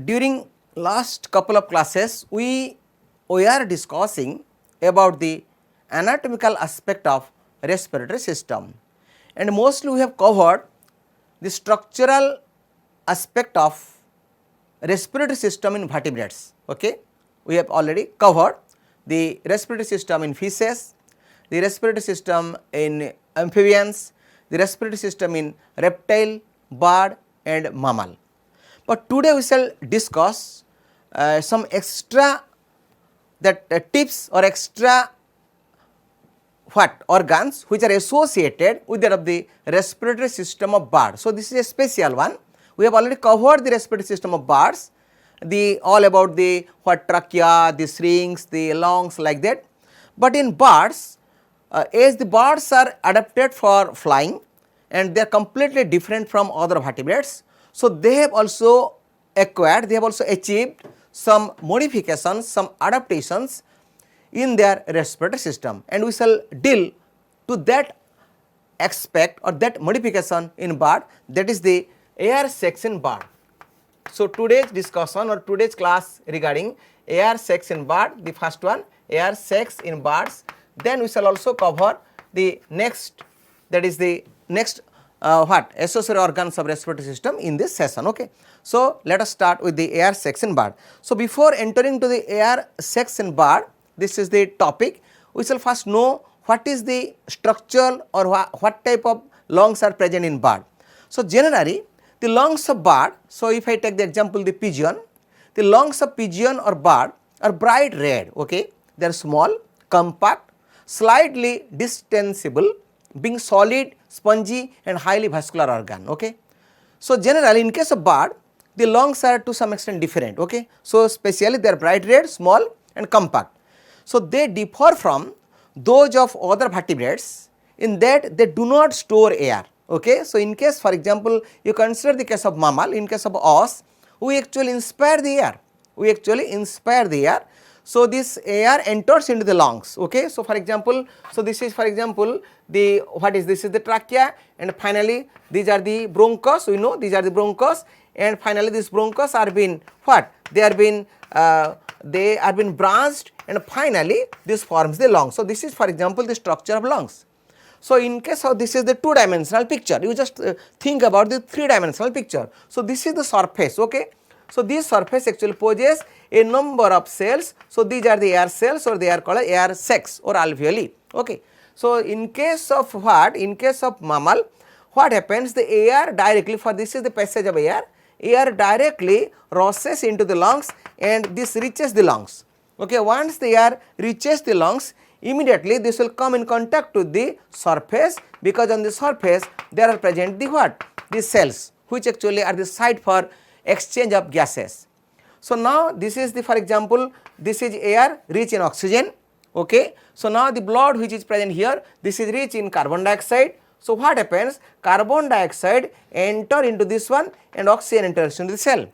during last couple of classes we are discussing about the anatomical aspect of respiratory system, and mostly we have covered the structural aspect of respiratory system in vertebrates. Okay? We have already covered the respiratory system in fishes, the respiratory system in amphibians, the respiratory system in reptile, bird and mammal. But today we shall discuss some extra that tips or extra organs which are associated with that of the respiratory system of bird. So, this is a special one. We have already covered the respiratory system of birds, the all about the trachea, the syrinx, the lungs like that. But in birds, as the birds are adapted for flying and they are completely different from other vertebrates. So, they have also acquired, they have also achieved some modifications, some adaptations in their respiratory system, and we shall deal to that aspect or that modification in bird, that is the air sacs in bird. So, today's discussion or today's class regarding air sacs in bird, the first one air sacs in birds, then we shall also cover the next, that is the next associated organs of respiratory system in this session. Okay. So, let us start with the air sacs in bird. So, before entering to the air sacs in bird, this is the topic, we shall first know what is the structure or what type of lungs are present in bird. So, generally the lungs of bird, so if I take the example the pigeon, the lungs of pigeon or bird are bright red, okay. They are small, compact, slightly distensible, being solid, spongy and highly vascular organ, okay. So, generally in case of bird, the lungs are to some extent different, okay. So, specially they are bright red, small and compact. So, they differ from those of other vertebrates in that they do not store air, okay. So, in case for example, you consider the case of mammal, in case of us, we actually inspire the air, So, this air enters into the lungs, okay. So, for example, so this is for example the this is the trachea, and finally these are the bronchus, we know these are the bronchus, and finally these bronchus are been they are been branched, and finally this forms the lungs. So, this is for example the structure of lungs. So, in case of this is the 2-dimensional picture, you just think about the 3-dimensional picture. So, this is the surface, okay. So, this surface actually poses a number of cells. So, these are the air cells or they are called air sacs or alveoli, okay. So, in case of in case of mammal, what happens, the air directly, for this is the passage of air directly rushes into the lungs and this reaches the lungs, okay. Once the air reaches the lungs, immediately this will come in contact with the surface, because on the surface there are present the the cells which actually are the site for exchange of gases. So, now this is the, for example, this is air rich in oxygen, okay. So, now the blood which is present here, this is rich in carbon dioxide. So, what happens, carbon dioxide enter into this one and oxygen enters into the cell,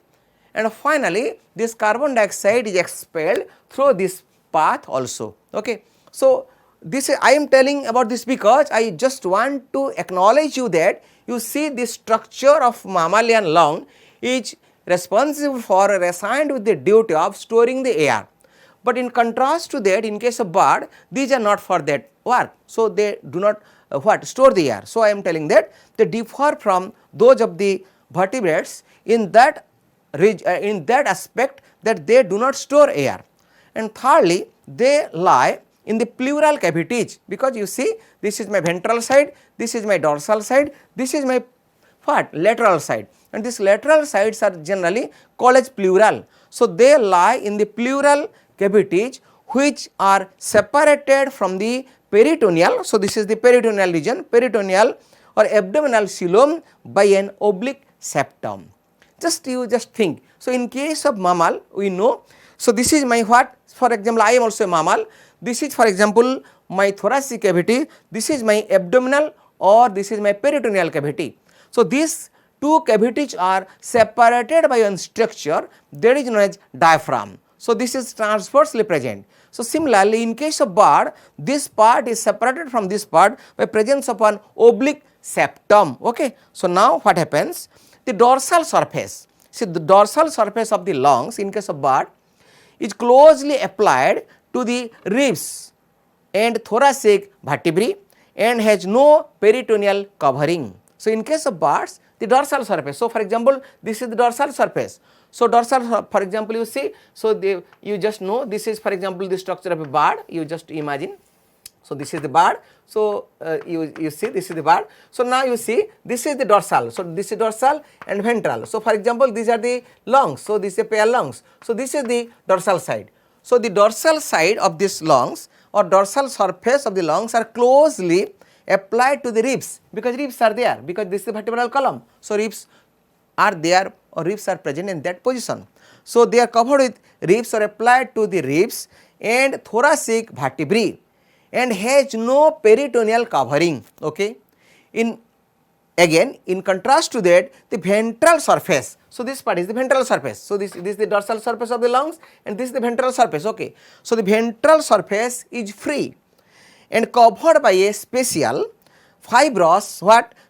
and finally this carbon dioxide is expelled through this path also, okay. So, this I am telling about this because I just want to acknowledge you that you see the structure of mammalian lung is responsible for or assigned with the duty of storing the air. But in contrast to that, in case of bird, these are not for that work. So, they do not store the air. So, I am telling that they differ from those of the vertebrates in that aspect that they do not store air. And thirdly, they lie in the pleural cavities, because you see this is my ventral side, this is my dorsal side, this is my lateral side, and these lateral sides are generally called as pleural. So, they lie in the pleural cavities which are separated from the peritoneal. So, this is the peritoneal region, peritoneal or abdominal coelom by an oblique septum. You just think. So, in case of mammal we know, so this is my for example, I am also a mammal, this is for example my thoracic cavity, this is my abdominal or this is my peritoneal cavity. So, these two cavities are separated by one structure that is known as diaphragm. So, this is transversely present. So, similarly in case of bird, this part is separated from this part by presence of an oblique septum, okay. So, now what happens, the dorsal surface, See, the dorsal surface of the lungs in case of bird is closely applied to the ribs and thoracic vertebrae and has no peritoneal covering. So, in case of birds, the dorsal surface. So, for example, this is the dorsal surface. So, dorsal, for example, you see, so you just know this is, for example, the structure of a bird, you just imagine. So, this is the bird. So, you see this is the bird. So, now you see this is the dorsal. So, this is dorsal and ventral. So, for example, these are the lungs. So, this is a pair lungs. So, this is the dorsal side. So, the dorsal side of this lungs or dorsal surface of the lungs are closely applied to the ribs, because ribs are there, because this is the vertebral column. So, ribs are there or ribs are present in that position. So, they are covered with ribs or applied to the ribs and thoracic vertebrae and has no peritoneal covering. Okay. Again, in contrast to that, the ventral surface. So, this part is the ventral surface. So, this is the dorsal surface of the lungs and this is the ventral surface. Okay. So, the ventral surface is free and covered by a special fibrous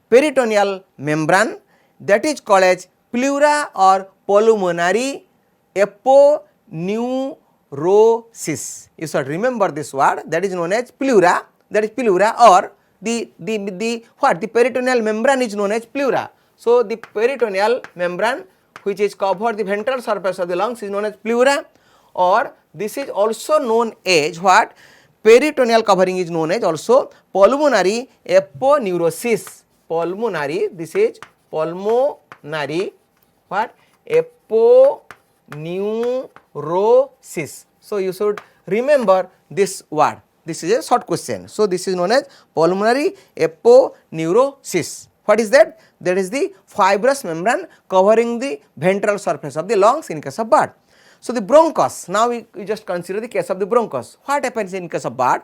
peritoneal membrane that is called as pleura or pulmonary aponeurosis. You should remember this word, that is known as pleura, or the peritoneal membrane is known as pleura. So, the peritoneal membrane which is covered the ventral surface of the lungs is known as pleura, or this is also known as what? Peritoneal covering is known as also pulmonary aponeurosis. Pulmonary, this is pulmonary what? Aponeurosis. So, you should remember this word. This is a short question. So, this is known as pulmonary aponeurosis. What is that? That is the fibrous membrane covering the ventral surface of the lungs in case of bird. So, the bronchus, now we just consider the case of the bronchus. What happens in case of bird?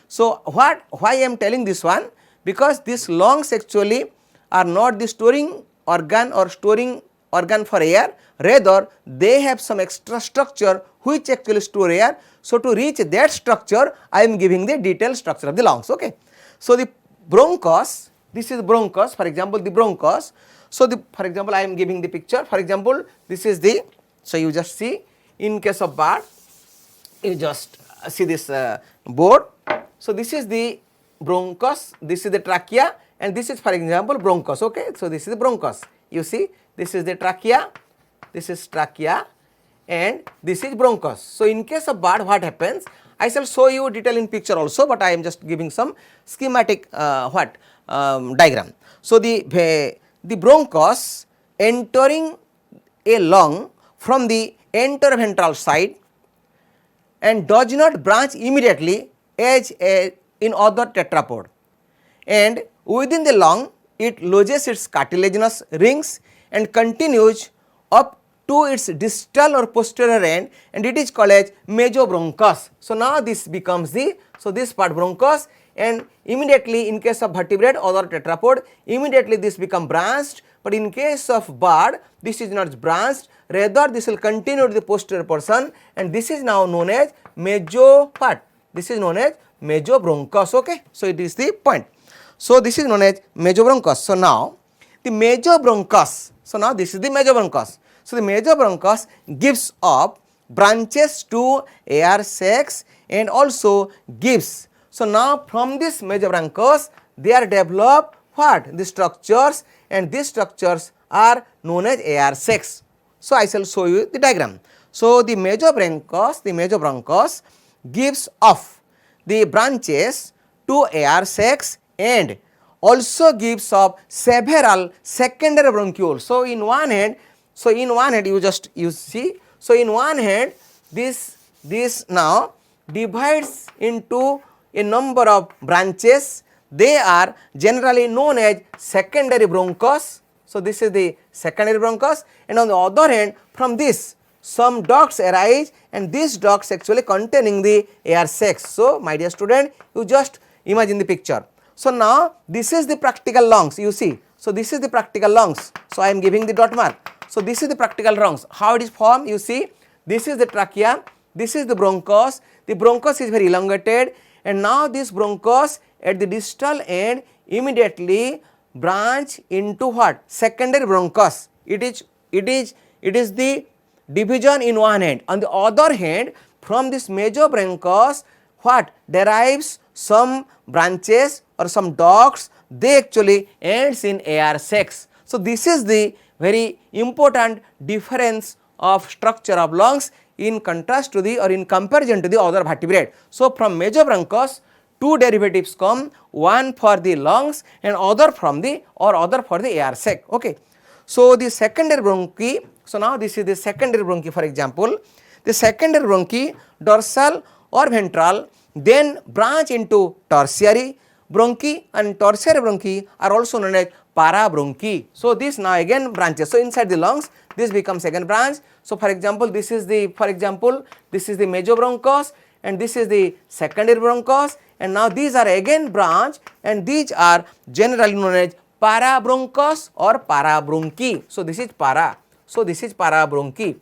So, why I am telling this one? Because these lungs actually are not the storing organ or storing organ for air, rather they have some extra structure which actually store air. So, to reach that structure, I am giving the detailed structure of the lungs. Okay. So, the bronchus, this is bronchus, for example, the bronchus. So, for example, I am giving the picture. For example, this is the, so you just see in case of bird, you just see this board. So, this is the bronchus, this is the trachea, and this is, for example, bronchus. Okay. So, this is the bronchus. You see, this is the trachea, this is trachea, and this is bronchus. So, in case of bird, what happens? I shall show you detail in picture also, but I am just giving some schematic diagram. So, the bronchus entering a lung from the interventral side and does not branch immediately as in other tetrapod, and within the lung it lodges its cartilaginous rings and continues up to its distal or posterior end, and it is called as mesobronchus. So, now this becomes the, so this part bronchus, and immediately in case of vertebrate or tetrapod, immediately this become branched, but in case of bird this is not branched, rather this will continue to the posterior portion, and this is now known as this is known as mesobronchus. Okay. So, it is the point. So, this is known as mesobronchus. So, now the mesobronchus, so now this is the mesobronchus. So, the mesobronchus gives up branches to air sacs and also gives. So, now from this mesobronchus they are developed what? The structures, and these structures are known as air sacs. So, I shall show you the diagram. So, the mesobronchus gives off the branches to air sacs and also gives off several secondary bronchioles. So, in one hand, you see, so in one hand this now divides into a number of branches. They are generally known as secondary bronchus. So, this is the secondary bronchus, and on the other hand, from this some ducts arise, and these ducts actually containing the air sacs. So, my dear student, you just imagine the picture. So, now this is the practical lungs, you see. So, this is the practical lungs. So, I am giving the dot mark. So, this is the practical lungs. How it is formed? You see, this is the trachea, this is the bronchus. The bronchus is very elongated, and now this bronchus at the distal end immediately branch into what? Secondary bronchus. It is it is the division in one hand. On the other hand, from this mesobranchus, what derives some branches or some dots, they actually ends in air sacs. So, this is the very important difference of structure of lungs in contrast to the or in comparison to the other vertebrate. So, from mesobranchus two derivatives come, one for the lungs and other from the or other for the air sac. Okay. So, the secondary bronchi, so now this is the secondary bronchi for example, the secondary bronchi dorsal or ventral then branch into tertiary bronchi, and tertiary bronchi are also known as parabronchi. So, this now again branches. So, inside the lungs this becomes second branch. So, for example, this is the mesobronchus and this is the secondary bronchus, and now these are again branch and these are generally known as parabronchus or parabronchi. So, this is para. So, this is parabronchi.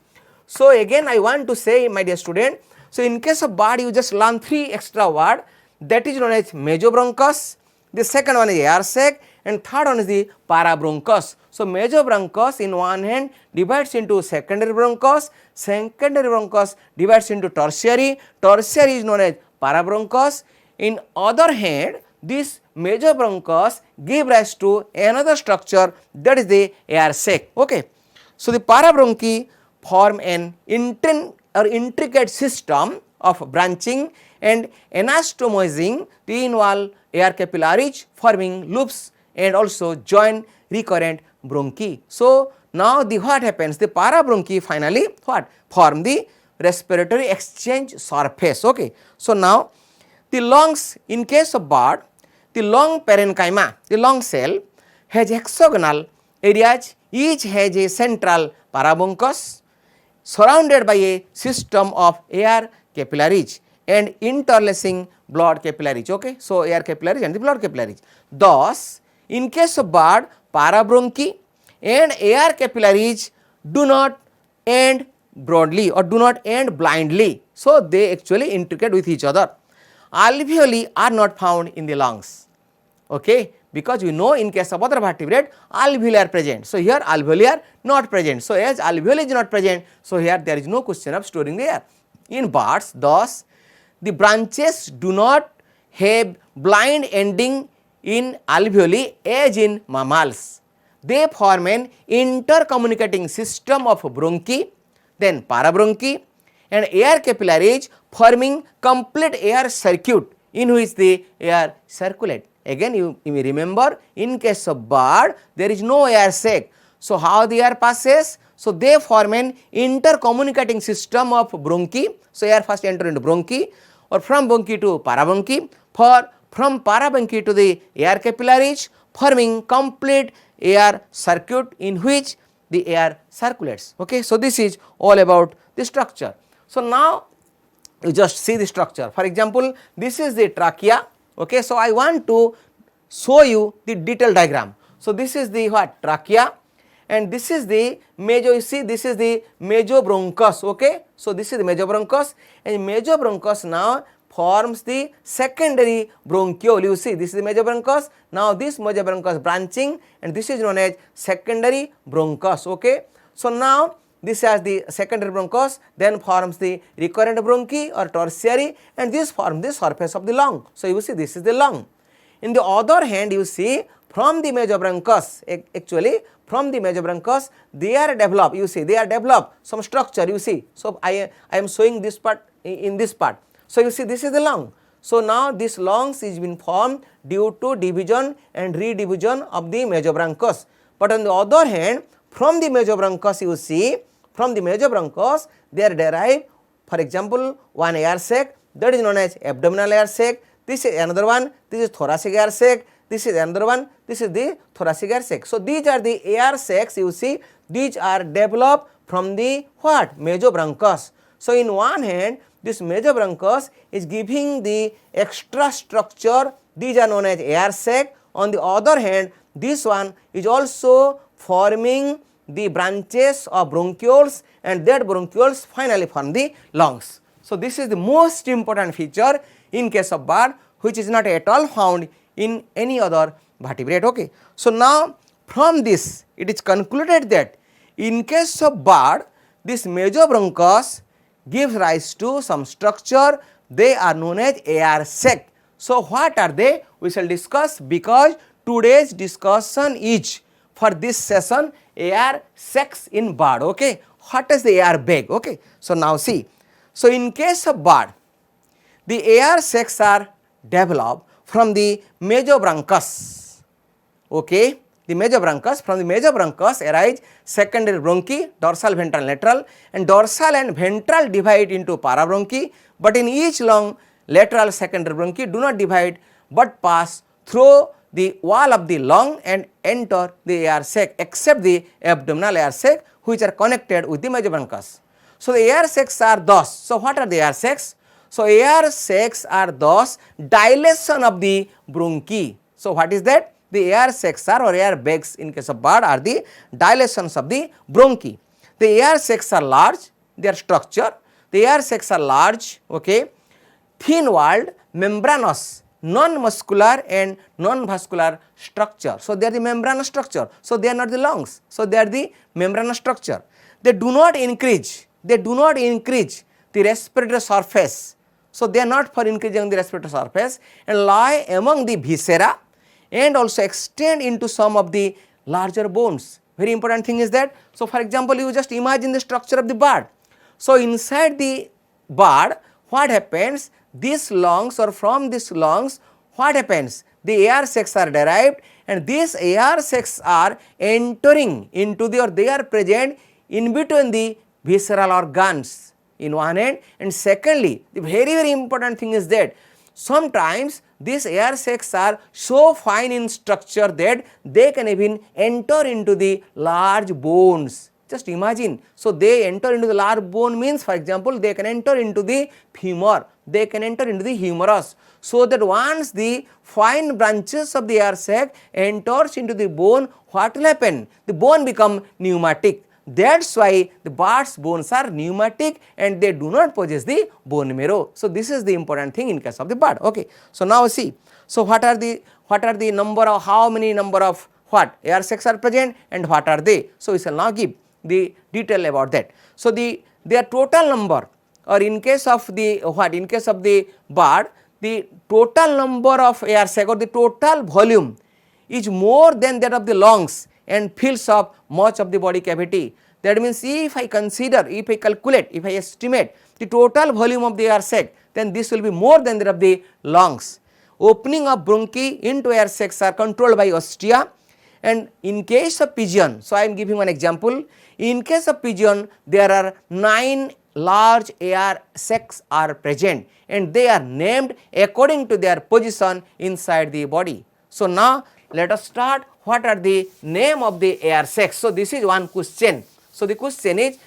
So, again I want to say, my dear student, so in case of bird you just learn three extra word, that is known as mesobronchus, the second one is air sac and third one is the parabronchus. So, mesobronchus in one hand divides into secondary bronchus, secondary bronchus divides into tertiary, tertiary is known as parabronchus. In other hand, this mesobronchus give rise to another structure, that is the air sac. Okay. So, the parabronchi form an intricate system of branching and anastomosing the inwall air capillaries forming loops and also join recurrent bronchi. So, now the what happens, the parabronchi finally what form the respiratory exchange surface. Okay. So, now the lungs, in case of bird, the lung parenchyma, the lung cell has hexagonal areas, each has a central parabronchus surrounded by a system of air capillaries and interlacing blood capillaries. Okay. So, air capillaries and the blood capillaries. Thus, in case of bird, parabronchi and air capillaries do not end broadly or do not end blindly. So, they actually intricate with each other. Alveoli are not found in the lungs. Okay. Because we know in case of other vertebrate alveoli are present. So, here alveoli are not present. So, as alveoli is not present, so here there is no question of storing the air. In birds, thus the branches do not have blind ending in alveoli as in mammals. They form an intercommunicating system of bronchi, then parabronchi and air capillaries forming complete air circuit in which the air circulate. Again you may remember, in case of bird there is no air sac. So, how the air passes? So, they form an intercommunicating system of bronchi. So, air first enter into bronchi or from bronchi to parabronchi, from parabronchi to the air capillaries forming complete air circuit in which the air circulates. Okay. So, this is all about the structure. So, now you just see the structure. For example, this is the trachea. Okay. So, I want to show you the detailed diagram. So, this is the what trachea and this is the you see this is the mesobronchus. Okay. So, this is the mesobronchus and mesobronchus now forms the secondary bronchiole. You see this is the mesobronchus. Now, this mesobronchus branching and this is known as secondary bronchus. Okay. So, now this has the secondary bronchus, then forms the recurrent bronchi or tertiary and this forms the surface of the lung. So, you see this is the lung. In the other hand, you see from the mesobronchus, actually from the mesobronchus they are developed, you see they are developed some structure, you see. So, I am showing this part in this part. So, you see this is the lung. So, now this lungs is been formed due to division and redivision of the mesobronchus. But on the other hand, from the mesobronchus you see, from the mesobronchus they are derived, for example, one air sac, that is known as abdominal air sac, this is another one, this is thoracic air sac, this is another one, this is the thoracic air sac. So, these are the air sacs, you see these are developed from the what mesobronchus. So, in one hand this mesobronchus is giving the extra structure, these are known as air sac. On the other hand, this one is also forming the branches of bronchioles and that bronchioles finally form the lungs. So, this is the most important feature in case of bird, which is not at all found in any other vertebrate. Okay. So, now from this it is concluded that In case of bird, this mesobronchus gives rise to some structure, they are known as air sac. So, what are they? We shall discuss, because today's discussion is for this session air sacs in bird. Okay. What is the air bag? Okay. So, now see. So, in case of bird, the air sacs are developed from the mesobronchus. Okay. The mesobronchus, from the mesobronchus arise secondary bronchi, dorsal, ventral, lateral, and dorsal and ventral divide into parabronchi, but in each long lateral secondary bronchi do not divide but pass through the wall of the lung and enter the air sac, except the abdominal air sac, which are connected with the mesobronchus. So, the air sacs are thus. So, what are the air sacs? So, air sacs are thus dilation of the bronchi. So, what is that? The air sacs are, or air bags in case of bird, are the dilations of the bronchi. The air sacs are large, their structure. The air sacs are large, okay, thin walled, membranous, non-muscular and non-vascular structure. So, they are the membranous structure. So, they are not the lungs. So, they are the membranous structure. They do not increase, the respiratory surface. So, they are not for increasing the respiratory surface, and lie among the viscera and also extend into some of the larger bones. Very important thing is that. So, for example, you just imagine the structure of the bird. So, inside the bird, what happens? These lungs, or from these lungs, what happens? The air sacs are derived, and these air sacs are entering into the, or they are present in between the visceral organs in one end, and secondly, the very important thing is that sometimes these air sacs are so fine in structure that they can even enter into the large bones. Just imagine. So, they enter into the large bone means, for example, they can enter into the femur, they can enter into the humerus. So, that once the fine branches of the air sac enters into the bone, what will happen? The bone become pneumatic. That is why the bird's bones are pneumatic and they do not possess the bone marrow. So, this is the important thing in case of the bird. Okay. So, now see. So, what are the number of, how many number of what air sacs are present and what are they? So, we shall now give the detail about that. So, their total number, or in case of the what, in case of the bird, the total number of air sac, or the total volume is more than that of the lungs and fills up much of the body cavity. That means, if I consider, if I calculate, if I estimate the total volume of the air sac, then this will be more than that of the lungs. Opening of bronchi into air sacs are controlled by ostia, and in case of pigeon, so I am giving one example. In case of pigeon, there are 9 large air sacs are present, and they are named according to their position inside the body. So, now let us start. What are the name of the air sacs? So, this is one question. So, the question is,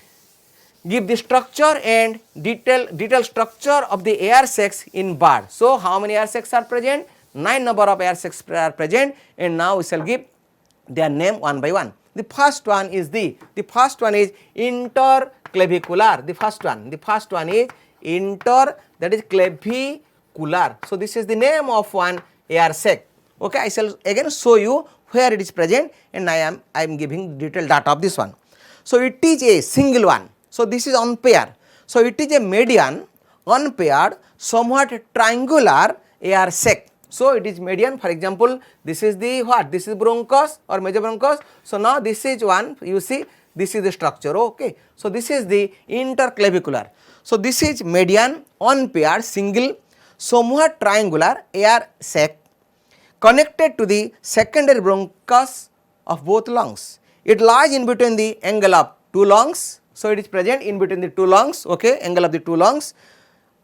give the structure and detail structure of the air sacs in bird. So, how many air sacs are present? 9 number of air sacs are present, and now we shall give their name one by one. The first one is interclavicular. The first one is that is clavicular. So, this is the name of one air sac. Okay, I shall again show you where it is present, and I am giving detailed data of this one. So, it is a single one. So, this is unpaired. So, it is a median, unpaired, somewhat triangular air sac. So, it is median. For example, this is the what? This is bronchus or mesobronchus. So, now this is one, you see, this is the structure. Okay. So, this is the interclavicular. So, this is median, unpaired, single, somewhat triangular air sac connected to the secondary bronchus of both lungs. It lies in between the angle of two lungs. So, it is present in between the two lungs, okay, angle of the two lungs,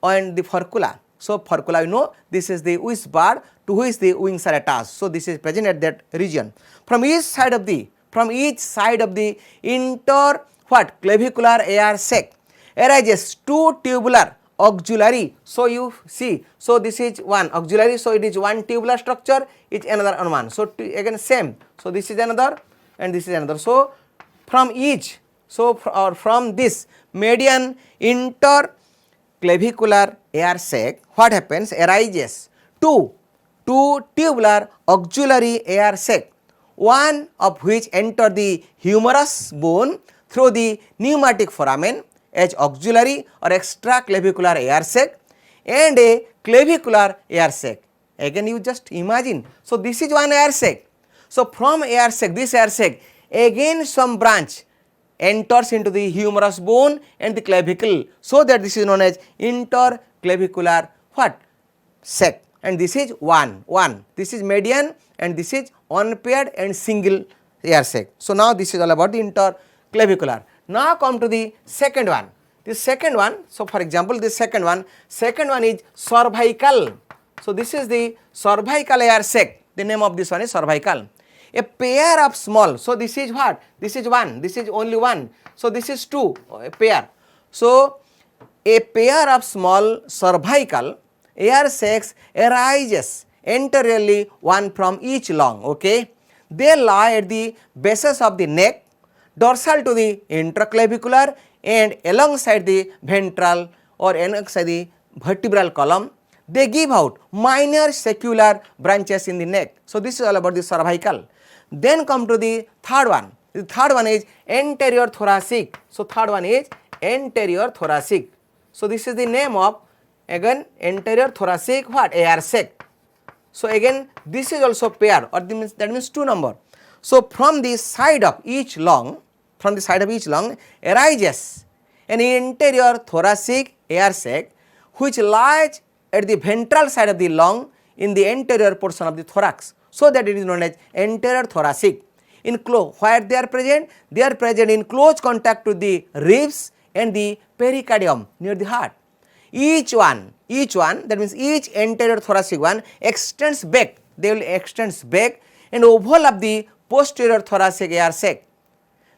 and the furcula. So, furcula, you know, this is the which bird to which the wings are attached. So, this is present at that region. From each side of the interclavicular air sac arises two tubular auxiliary. So, you see, so this is one auxiliary. So, it is one tubular structure, it is another one. So, again same. So, this is another and this is another. So, from each, from this median interclavicular air sac, what happens? Arises two tubular auxiliary air sac, one of which enter the humerus bone through the pneumatic foramen as auxiliary or extraclavicular air sac and a clavicular air sac. Again you just imagine. So, this is one air sac. So, from air sac, this air sac, again some branch enters into the humerus bone and the clavicle. So, that this is known as interclavicular what? Sac, and this is one. This is median and this is unpaired and single air sac. So, now this is all about the interclavicular. Now, come to the second one. The second one, so for example, this second one is cervical. So, this is the cervical air sac. The name of this one is cervical. A pair of small, so this is what? This is one, this is only one. So, this is two, a pair. So, a pair of small cervical air sacs arises anteriorly, one from each lung. Okay, they lie at the bases of the neck, dorsal to the interclavicular and alongside the ventral or alongside the vertebral column. They give out minor saccular branches in the neck. So, this is all about the cervical. Then come to the third one. The third one is anterior thoracic. So, third one is anterior thoracic. So, this is the name of again anterior thoracic what? Air sac. So, again this is also pair, or that means two number. So, from the side of each lung, arises an anterior thoracic air sac which lies at the ventral side of the lung in the anterior portion of the thorax. So, that it is known as anterior thoracic. In where they are present? They are present in close contact with the ribs and the pericardium near the heart. Each one, that means each anterior thoracic one extends back, they will extend back and overlap the posterior thoracic air sac.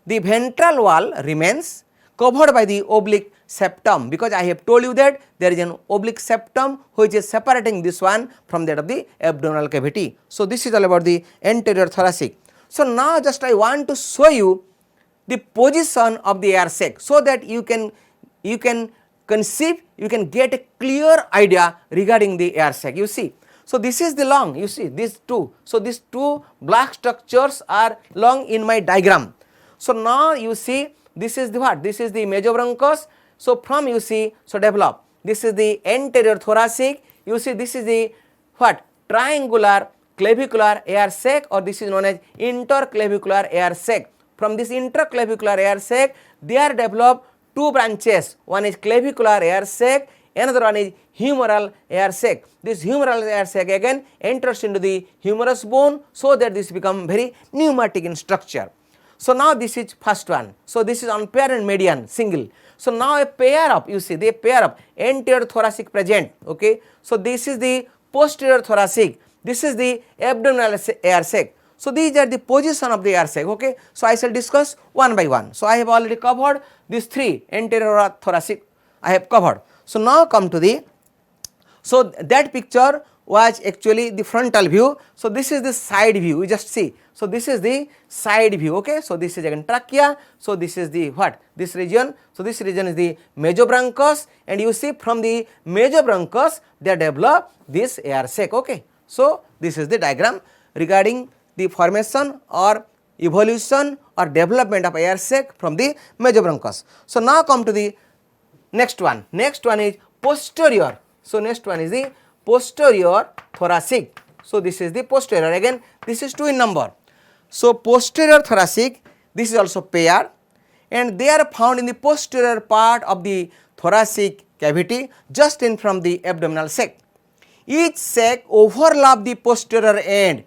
The ventral wall remains covered by the oblique septum, because I have told you that there is an oblique septum which is separating this one from that of the abdominal cavity. So, this is all about the anterior thoracic. So, now just I want to show you the position of the air sac, so that you can conceive, you can get a clear idea regarding the air sac. You see, so this is the lung, you see these two. So, these two black structures are lung in my diagram. So, now you see this is the what? This is the mesobronchus. So, from you see, so develop, this is the anterior thoracic, you see this is the what? Triangular clavicular air sac, or this is known as interclavicular air sac. From this interclavicular air sac, they are developed two branches, one is clavicular air sac, another one is humeral air sac. This humeral air sac again enters into the humerus bone, so that this become very pneumatic in structure. So, now this is first one. So, this is unpaired and median single. So, now a pair of, you see, they pair of anterior thoracic present. Okay. So, this is the posterior thoracic, this is the abdominal air sac. So, these are the position of the air sac. Okay. So, I shall discuss one by one. So, I have already covered these three anterior thoracic I have covered. So, now come to the, so that picture was actually the frontal view. So, this is the side view, you just see. So, this is the side view. Okay. So, this is again trachea. So, this is the what? This region. So, this region is the mesobronchus, and you see from the mesobronchus they develop this air sac. Okay. So, this is the diagram regarding the formation or evolution or development of air sac from the mesobronchus. So, now come to the next one. Next one is posterior. So, next one is the posterior thoracic. So, this is the posterior, again this is two in number. So, posterior thoracic, this is also pair, and they are found in the posterior part of the thoracic cavity just in from the abdominal sac. Each sac overlap the posterior end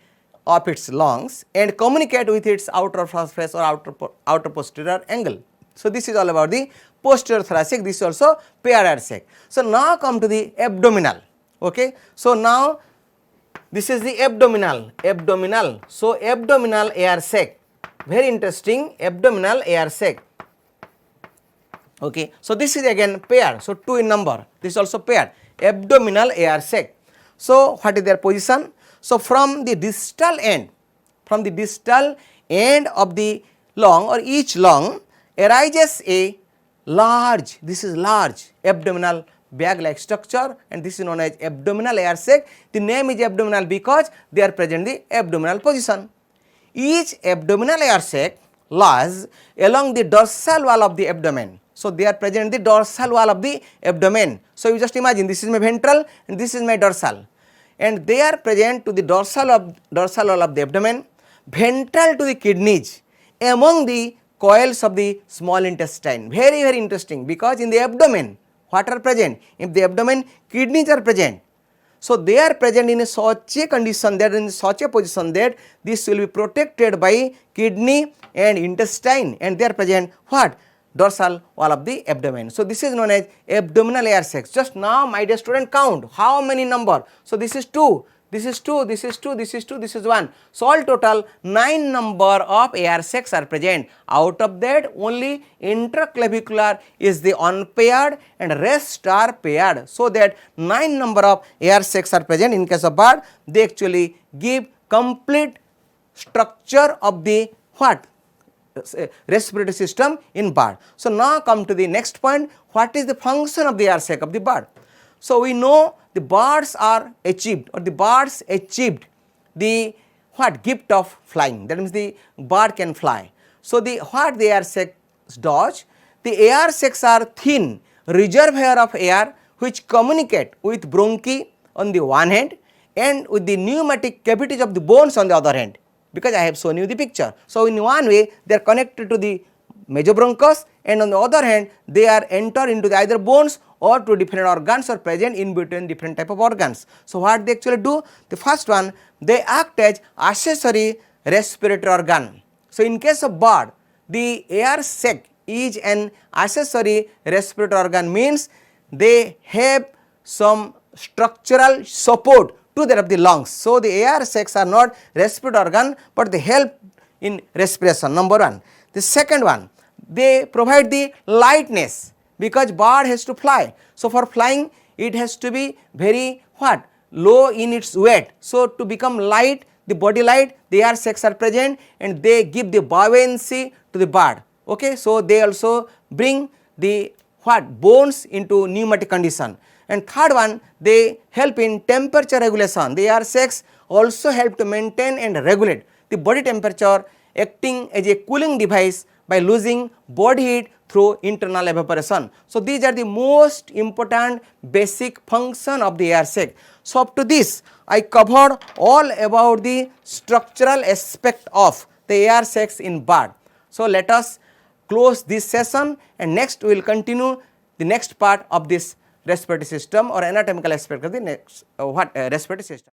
of its lungs and communicate with its outer face or outer posterior angle. So, this is all about the posterior thoracic, this is also pair air sac. So, now come to the abdominal. Okay. So, now this is the abdominal. So, abdominal air sac, very interesting, abdominal air sac. Okay. So, this is again pair. So, two in number, this is also pair, abdominal air sac. So, what is their position? So, from the distal end of the lung or each lung arises a large, this is large abdominal bag like structure, and this is known as abdominal air sac. The name is abdominal because they are present in the abdominal position. Each abdominal air sac lies along the dorsal wall of the abdomen. So, they are present in the dorsal wall of the abdomen. So, you just imagine this is my ventral and this is my dorsal, and they are present to the dorsal wall of the abdomen, ventral to the kidneys, among the coils of the small intestine. Very, very interesting, because in the abdomen what are present? In the abdomen, kidneys are present. So, they are present in such a condition, that in such a position that this will be protected by kidney and intestine, and they are present what? Dorsal wall of the abdomen. So, this is known as abdominal air sacs. Just now my dear student, count how many number. So, this is 2, this is 2, this is 2, this is 2, this is 1. So, all total 9 number of air sacs are present. Out of that, only interclavicular is the unpaired and rest are paired. So, that 9 number of air sacs are present. In case of bird, they actually give complete structure of the what? Respiratory system in bird. So, now come to the next point, what is the function of the air sac of the bird? So, we know the birds are achieved, or the birds achieved the what? Gift of flying, that means the bird can fly. So, the what the air sacs does? The air sacs are thin reservoir of air which communicate with bronchi on the one hand and with the pneumatic cavities of the bones on the other hand, because I have shown you the picture. So, in one way they are connected to the mesobronchus, and on the other hand they are enter into the either bones or to different organs or present in between different type of organs. So, what they actually do? The first one, they act as accessory respiratory organ. So, in case of bird, the air sac is an accessory respiratory organ, means they have some structural support to that of the lungs. So, the air sacs are not respiratory organ, but they help in respiration, number one. The second one, they provide the lightness, because bird has to fly. So, for flying it has to be very what? Low in its weight. So, to become light, the body light, the air sacs are present and they give the buoyancy to the bird. Okay. So, they also bring the what? Bones into pneumatic condition. And third one, they help in temperature regulation. The air sacs also help to maintain and regulate the body temperature, acting as a cooling device by losing body heat through internal evaporation. So, these are the most important basic function of the air sac. So, up to this I covered all about the structural aspect of the air sacs in bird. So, let us close this session, and next we will continue the next part of this respiratory system or anatomical aspect of the next respiratory system.